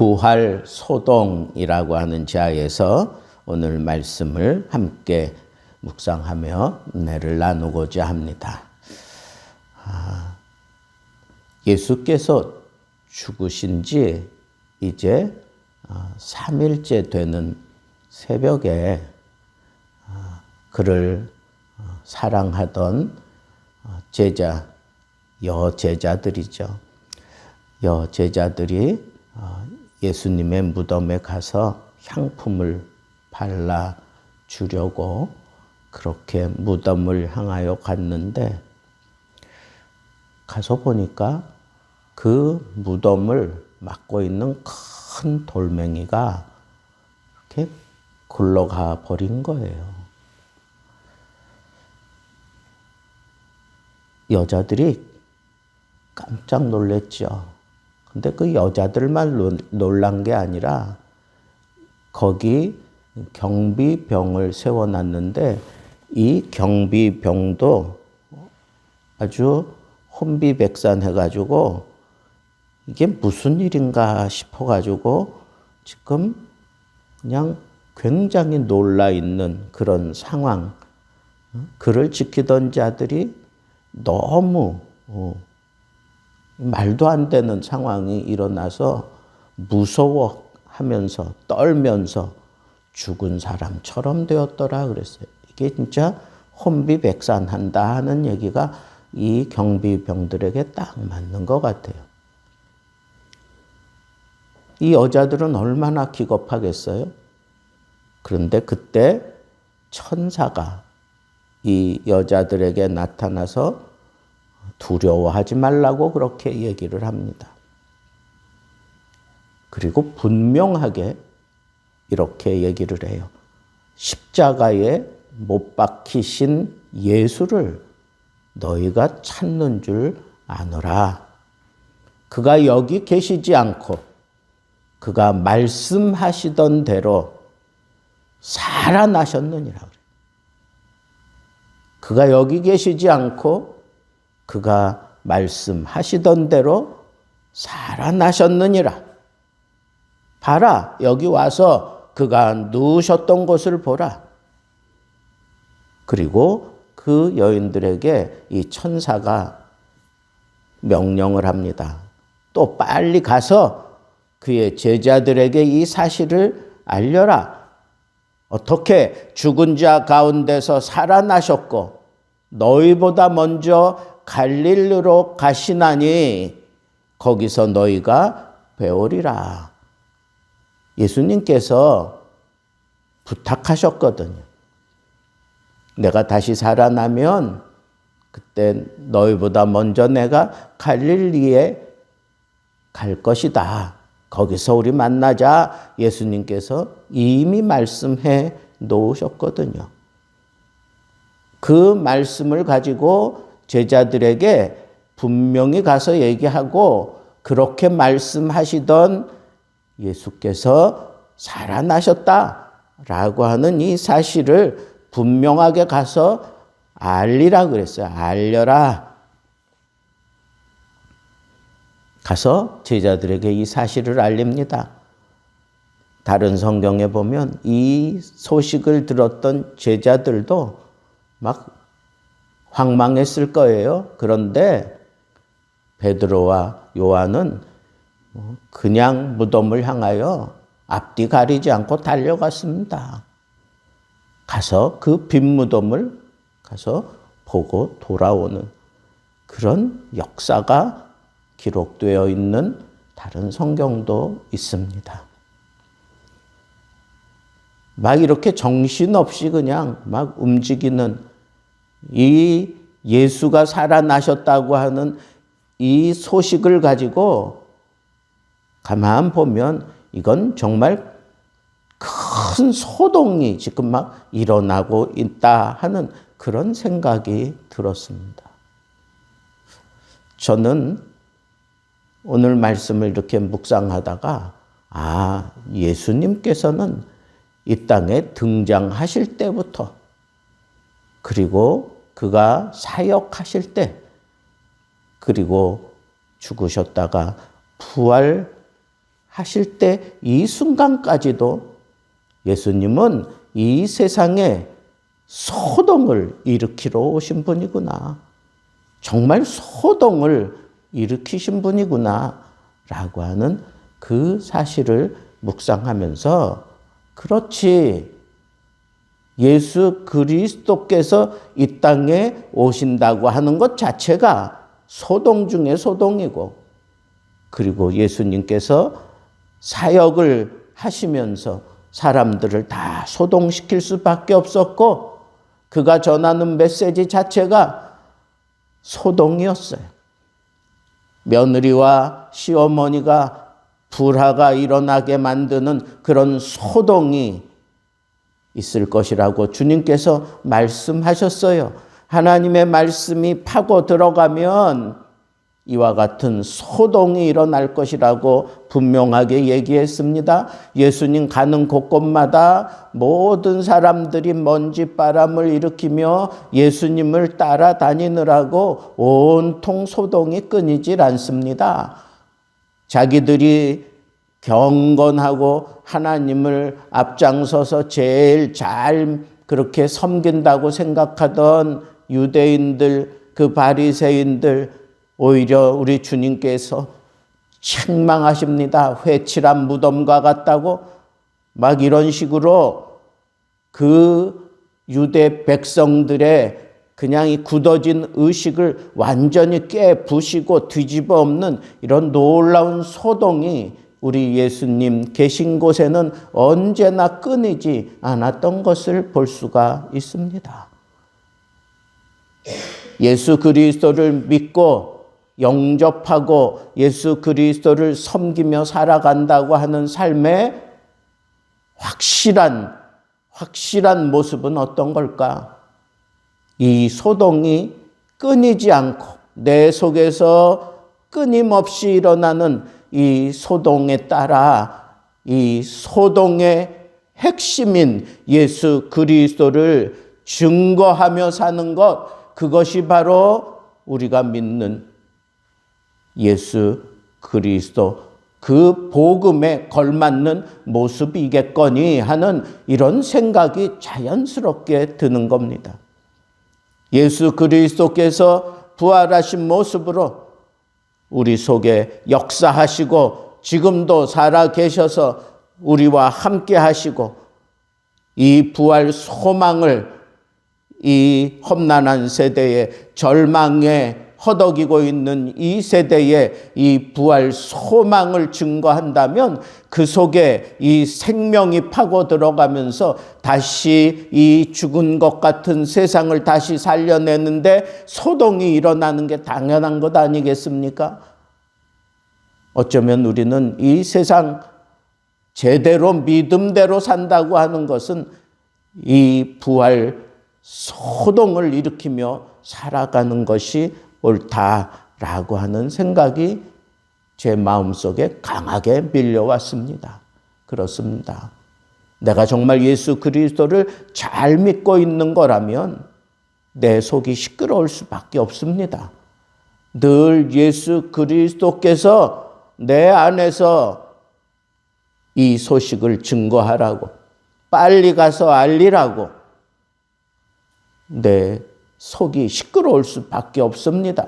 부활 소동이라고 하는 자에서 오늘 말씀을 함께 묵상하며 은혜를 나누고자 합니다. 예수께서 죽으신 지 이제 3일째 되는 새벽에 그를 사랑하던 여제자들이죠. 여제자들이 예수님의 무덤에 가서 향품을 발라 주려고 그렇게 무덤을 향하여 갔는데 가서 보니까 그 무덤을 막고 있는 큰 돌멩이가 이렇게 굴러가 버린 거예요. 여자들이 깜짝 놀랐죠. 근데 그 여자들만 놀란 게 아니라 거기 경비병을 세워놨는데 이 경비병도 아주 혼비백산해가지고 이게 무슨 일인가 싶어가지고 지금 그냥 굉장히 놀라있는 그런 상황. 그를 지키던 자들이 너무 말도 안 되는 상황이 일어나서 무서워하면서 떨면서 죽은 사람처럼 되었더라 그랬어요. 이게 진짜 혼비백산한다 하는 얘기가 이 경비병들에게 딱 맞는 것 같아요. 이 여자들은 얼마나 기겁하겠어요? 그런데 그때 천사가 이 여자들에게 나타나서 두려워하지 말라고 그렇게 얘기를 합니다. 그리고 분명하게 이렇게 얘기를 해요. 십자가에 못 박히신 예수를 너희가 찾는 줄 아노라. 그가 여기 계시지 않고 그가 말씀하시던 대로 살아나셨느니라. 그가 여기 계시지 않고 그가 말씀하시던 대로 살아나셨느니라. 봐라, 여기 와서 그가 누우셨던 곳을 보라. 그리고 그 여인들에게 이 천사가 명령을 합니다. 또 빨리 가서 그의 제자들에게 이 사실을 알려라. 어떻게 죽은 자 가운데서 살아나셨고 너희보다 먼저 갈릴리로 가시나니 거기서 너희가 배우리라. 예수님께서 부탁하셨거든요. 내가 다시 살아나면 그때 너희보다 먼저 내가 갈릴리에 갈 것이다. 거기서 우리 만나자. 예수님께서 이미 말씀해 놓으셨거든요. 그 말씀을 가지고 제자들에게 분명히 가서 얘기하고 그렇게 말씀하시던 예수께서 살아나셨다라고 하는 이 사실을 분명하게 가서 알리라 그랬어요. 알려라. 가서 제자들에게 이 사실을 알립니다. 다른 성경에 보면 이 소식을 들었던 제자들도 막 황망했을 거예요. 그런데 베드로와 요한은 그냥 무덤을 향하여 앞뒤 가리지 않고 달려갔습니다. 가서 그 빈 무덤을 가서 보고 돌아오는 그런 역사가 기록되어 있는 다른 성경도 있습니다. 막 이렇게 정신없이 그냥 막 움직이는 이 예수가 살아나셨다고 하는 이 소식을 가지고 가만 보면 이건 정말 큰 소동이 지금 막 일어나고 있다 하는 그런 생각이 들었습니다. 저는 오늘 말씀을 이렇게 묵상하다가 예수님께서는 이 땅에 등장하실 때부터 그리고 그가 사역하실 때 그리고 죽으셨다가 부활하실 하실 때 이 순간까지도 예수님은 이 세상에 소동을 일으키러 오신 분이구나. 정말 소동을 일으키신 분이구나. 라고 하는 그 사실을 묵상하면서 그렇지. 예수 그리스도께서 이 땅에 오신다고 하는 것 자체가 소동 중에 소동이고 그리고 예수님께서 사역을 하시면서 사람들을 다 소동시킬 수밖에 없었고 그가 전하는 메시지 자체가 소동이었어요. 며느리와 시어머니가 불화가 일어나게 만드는 그런 소동이 있을 것이라고 주님께서 말씀하셨어요. 하나님의 말씀이 파고 들어가면 이와 같은 소동이 일어날 것이라고 분명하게 얘기했습니다. 예수님 가는 곳곳마다 모든 사람들이 먼지바람을 일으키며 예수님을 따라다니느라고 온통 소동이 끊이질 않습니다. 자기들이 경건하고 하나님을 앞장서서 제일 잘 그렇게 섬긴다고 생각하던 유대인들, 그 바리새인들 오히려 우리 주님께서 책망하십니다. 회칠한 무덤과 같다고 막 이런 식으로 그 유대 백성들의 그냥 이 굳어진 의식을 완전히 깨부시고 뒤집어 엎는 이런 놀라운 소동이 우리 예수님 계신 곳에는 언제나 끊이지 않았던 것을 볼 수가 있습니다. 예수 그리스도를 믿고 영접하고 예수 그리스도를 섬기며 살아간다고 하는 삶의 확실한 모습은 어떤 걸까? 이 소동이 끊이지 않고 내 속에서 끊임없이 일어나는 이 소동에 따라 이 소동의 핵심인 예수 그리스도를 증거하며 사는 것, 그것이 바로 우리가 믿는 예수 그리스도 그 복음에 걸맞는 모습이겠거니 하는 이런 생각이 자연스럽게 드는 겁니다. 예수 그리스도께서 부활하신 모습으로 우리 속에 역사하시고 지금도 살아 계셔서 우리와 함께 하시고 이 부활 소망을 이 험난한 세대의 절망에 허덕이고 있는 이 세대에 이 부활 소망을 증거한다면 그 속에 이 생명이 파고 들어가면서 다시 이 죽은 것 같은 세상을 다시 살려내는데 소동이 일어나는 게 당연한 것 아니겠습니까? 어쩌면 우리는 이 세상 제대로 믿음대로 산다고 하는 것은 이 부활 소동을 일으키며 살아가는 것이 옳다라고 하는 생각이 제 마음속에 강하게 밀려왔습니다. 그렇습니다. 내가 정말 예수 그리스도를 잘 믿고 있는 거라면 내 속이 시끄러울 수밖에 없습니다. 늘 예수 그리스도께서 내 안에서 이 소식을 증거하라고, 빨리 가서 알리라고 내 속이 시끄러울 수밖에 없습니다.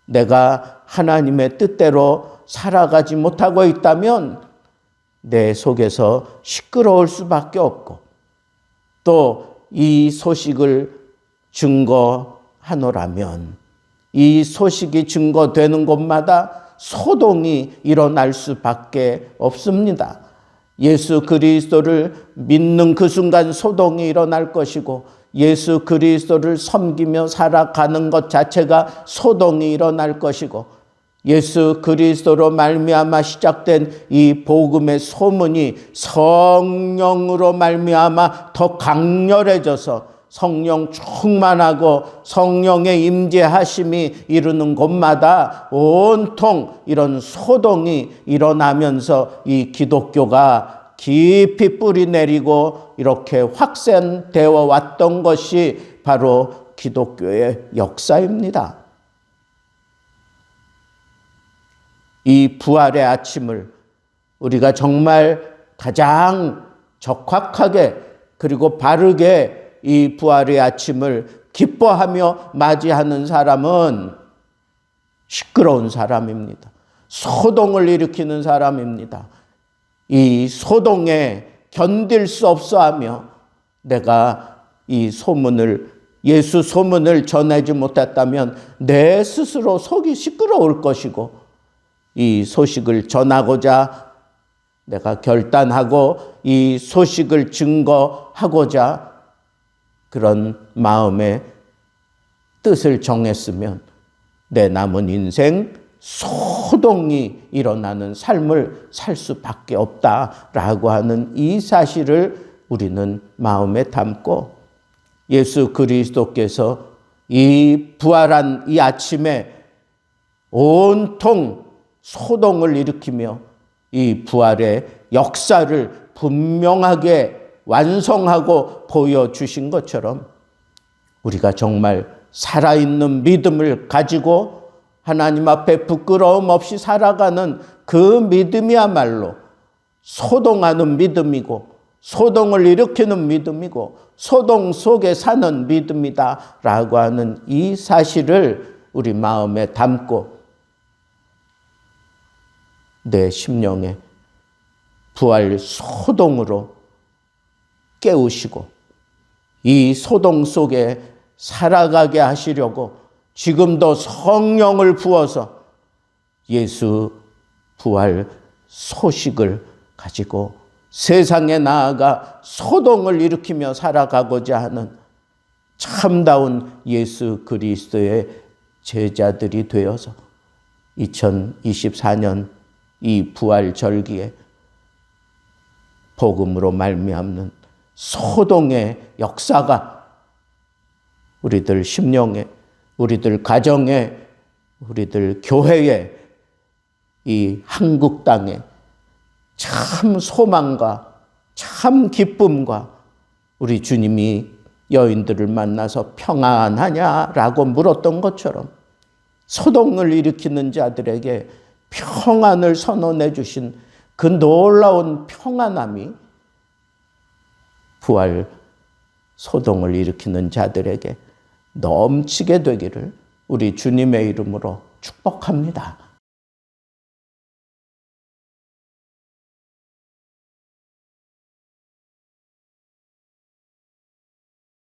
내가 하나님의 뜻대로 살아가지 못하고 있다면 내 속에서 시끄러울 수밖에 없고 또 이 소식을 증거하노라면 이 소식이 증거되는 곳마다 소동이 일어날 수밖에 없습니다. 예수 그리스도를 믿는 그 순간 소동이 일어날 것이고 예수 그리스도를 섬기며 살아가는 것 자체가 소동이 일어날 것이고 예수 그리스도로 말미암아 시작된 이 복음의 소문이 성령으로 말미암아 더 강렬해져서 성령 충만하고 성령의 임재하심이 이루는 곳마다 온통 이런 소동이 일어나면서 이 기독교가 깊이 뿌리 내리고 이렇게 확산되어 왔던 것이 바로 기독교의 역사입니다. 이 부활의 아침을 우리가 정말 가장 적확하게 그리고 바르게 이 부활의 아침을 기뻐하며 맞이하는 사람은 시끄러운 사람입니다. 소동을 일으키는 사람입니다. 이 소동에 견딜 수 없어 하며 내가 이 예수 소문을 전하지 못했다면 내 스스로 속이 시끄러울 것이고 이 소식을 전하고자 내가 결단하고 이 소식을 증거하고자 그런 마음의 뜻을 정했으면 내 남은 인생 소동이 일어나는 삶을 살 수밖에 없다라고 하는 이 사실을 우리는 마음에 담고 예수 그리스도께서 이 부활한 이 아침에 온통 소동을 일으키며 이 부활의 역사를 분명하게 완성하고 보여주신 것처럼 우리가 정말 살아있는 믿음을 가지고 하나님 앞에 부끄러움 없이 살아가는 그 믿음이야말로 소동하는 믿음이고 소동을 일으키는 믿음이고 소동 속에 사는 믿음이다라고 하는 이 사실을 우리 마음에 담고 내 심령에 부활 소동으로 깨우시고 이 소동 속에 살아가게 하시려고 지금도 성령을 부어서 예수 부활 소식을 가지고 세상에 나아가 소동을 일으키며 살아가고자 하는 참다운 예수 그리스도의 제자들이 되어서 2024년 이 부활 절기에 복음으로 말미암는 소동의 역사가 우리들 심령에, 우리들 가정에, 우리들 교회에, 이 한국 땅에 참 소망과 참 기쁨과 우리 주님이 여인들을 만나서 평안하냐라고 물었던 것처럼 소동을 일으키는 자들에게 평안을 선언해 주신 그 놀라운 평안함이 부활 소동을 일으키는 자들에게 넘치게 되기를 우리 주님의 이름으로 축복합니다.